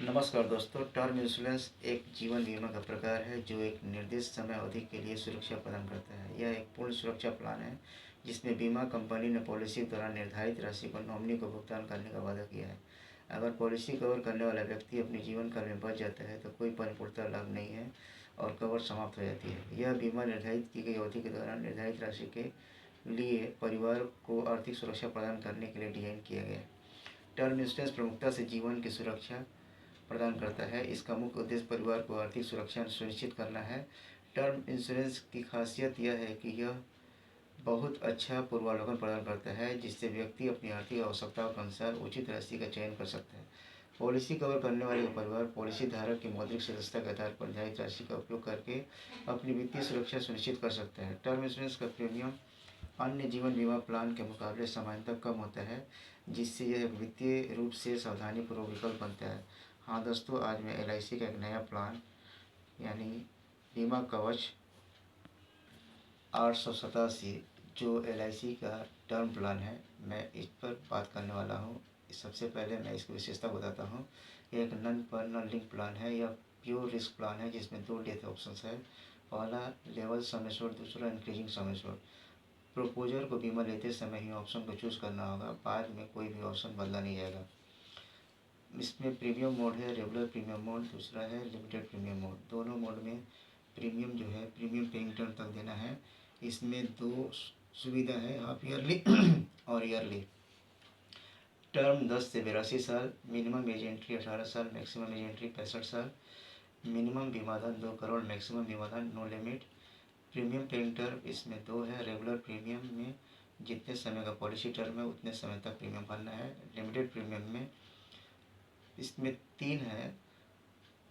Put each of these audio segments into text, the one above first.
नमस्कार दोस्तों। Term insurance एक जीवन बीमा का प्रकार है जो एक निर्दिष्ट समय अवधि के लिए सुरक्षा प्रदान करता है। यह एक पूर्ण सुरक्षा प्लान है जिसमें बीमा कंपनी ने पॉलिसी के दौरान निर्धारित राशि को नॉमिनी को भुगतान करने का वादा किया है। अगर पॉलिसी कवर करने वाला व्यक्ति अपने जीवन काल में बच जाता है तो कोई परिपूर्णता लाभ नहीं है और कवर समाप्त हो जाती है। यह बीमा निर्धारित की गई अवधि के दौरान निर्धारित राशि के लिए परिवार को आर्थिक सुरक्षा प्रदान करने के लिए डिजाइन किया गया है। टर्म इंश्योरेंस प्रमुखता से जीवन की सुरक्षा प्रदान करता है। इसका मुख्य उद्देश्य परिवार को आर्थिक सुरक्षा सुनिश्चित करना है। टर्म इंश्योरेंस की खासियत यह है कि यह बहुत अच्छा पूर्वावलोकन प्रदान करता है जिससे व्यक्ति अपनी आर्थिक आवश्यकताओं के अनुसार उचित राशि का चयन कर सकता है। पॉलिसी कवर करने वाले परिवार पॉलिसी धारक की मौद्रिक सदस्यता के आधार पर निर्धारित राशि का उपयोग करके अपनी वित्तीय सुरक्षा सुनिश्चित कर सकता है। टर्म इंश्योरेंस का प्रीमियम अन्य जीवन बीमा प्लान के मुकाबले सामान्यतः कम होता है जिससे यह एक वित्तीय रूप से सावधानीपूर्वक विकल्प बनता है। हाँ दोस्तों, आज मैं LIC का एक नया प्लान यानी बीमा कवच 887 जो LIC का टर्म प्लान है, मैं इस पर बात करने वाला हूँ। सबसे पहले मैं इसकी विशेषता बताता हूँ। यह एक नॉन लिंक प्लान है। यह प्योर रिस्क प्लान है जिसमें 2 डेथ ऑप्शंस है। पहला लेवल सम एश्योर्ड, दूसरा इंक्रीजिंग सम एश्योर्ड। प्रोपोजर को बीमा लेते समय ही ऑप्शन को चूज़ करना होगा, बाद में कोई भी ऑप्शन बदला नहीं जाएगा। इसमें प्रीमियम मोड है, रेगुलर प्रीमियम मोड, दूसरा है लिमिटेड प्रीमियम मोड। दोनों मोड में प्रीमियम जो है प्रीमियम पेइंग टर्म तक देना है। इसमें 2 सुविधा है, हाफ ईयरली और ईयरली। टर्म 10 से 82 साल, मिनिमम एज एंट्री 18 साल, मैक्सिमम एज एंट्री 65 साल, मिनिमम बीमा धन 2 करोड़, मैक्सिमम बीमा धन no limit. Premium paying term इसमें 2 है। रेगुलर प्रीमियम में जितने समय का पॉलिसी टर्म है उतने समय तक प्रीमियम भरना है। लिमिटेड प्रीमियम में इसमें 3 है।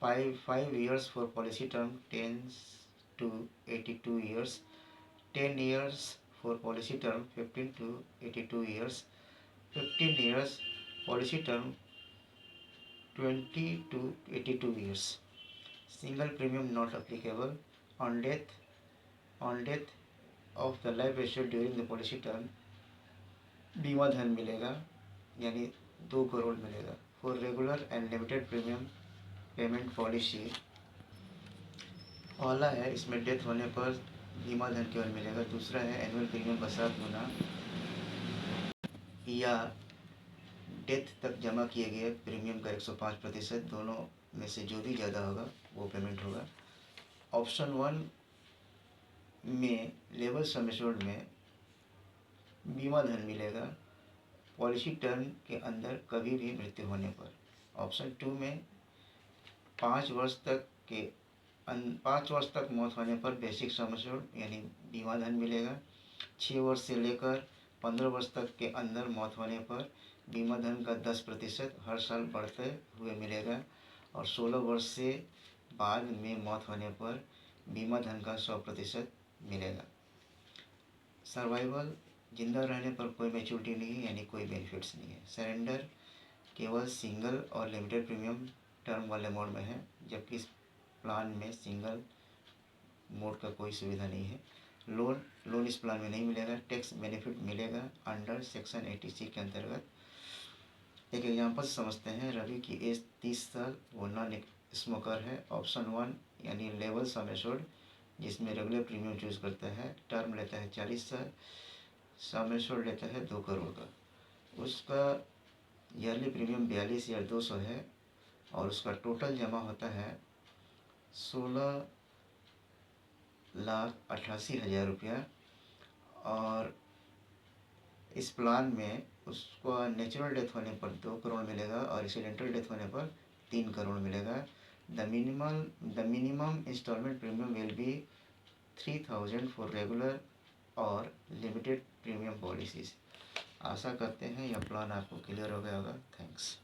5 years for policy term 10 to 82 years, 10 years for policy term 15 to 82 years, 15 years policy term 20 to 82 years. Single premium not applicable. On death of the life assured during the policy term बीमा धन मिलेगा यानी 2 करोड़ मिलेगा। For regular and limited premium payment policy पहला है, इसमें death होने पर बीमा धन केवल मिलेगा। दूसरा है एनुअल प्रीमियम का 7 गुना या डेथ तक जमा किए गए प्रीमियम का 105%, दोनों में से जो भी ज़्यादा होगा वो पेमेंट होगा। ऑप्शन 1 में लेवल सम एश्योर्ड में बीमा धन मिलेगा पॉलिसी टर्म के अंदर कभी भी मृत्यु होने पर। ऑप्शन 2 में 5 वर्ष तक मौत होने पर बेसिक सम एश्योर्ड यानी बीमा धन मिलेगा। 6 वर्ष से लेकर 15 वर्ष तक के अंदर मौत होने पर बीमा धन का 10% हर साल बढ़ते हुए मिलेगा। और 16 वर्ष से बाद में मौत होने पर बीमा धन का 100% मिलेगा। सर्वाइवल, जिंदा रहने पर कोई मैच्योरिटी नहीं है यानी कोई बेनिफिट्स नहीं है। सरेंडर केवल सिंगल और लिमिटेड प्रीमियम टर्म वाले मोड में है, जबकि इस प्लान में सिंगल मोड का कोई सुविधा नहीं है। लोन इस प्लान में नहीं मिलेगा। टैक्स बेनिफिट मिलेगा अंडर सेक्शन 80C के अंतर्गत। एक एग्जांपल समझते हैं। रवि की एज 30 साल, वो नॉन स्मोकर है। ऑप्शन 1 यानी लेवल सम एश्योर्ड जिसमें रेगुलर प्रीमियम चूज करता है, टर्म लेता है 40 साल, सम एश्योर्ड लेता है 2 करोड़ का। उसका ईयरली प्रीमियम 42,200 है और उसका टोटल जमा होता है 16,88,000 रुपया। और इस प्लान में उसको नेचुरल डेथ होने पर 2 करोड़ मिलेगा और एक्सीडेंटल डेथ होने पर 3 करोड़ मिलेगा। The minimum instalment premium will be 3,000 for regular और लिमिटेड प्रीमियम पॉलिसीज। आशा करते हैं यह प्लान आपको क्लियर हो गया होगा। थैंक्स।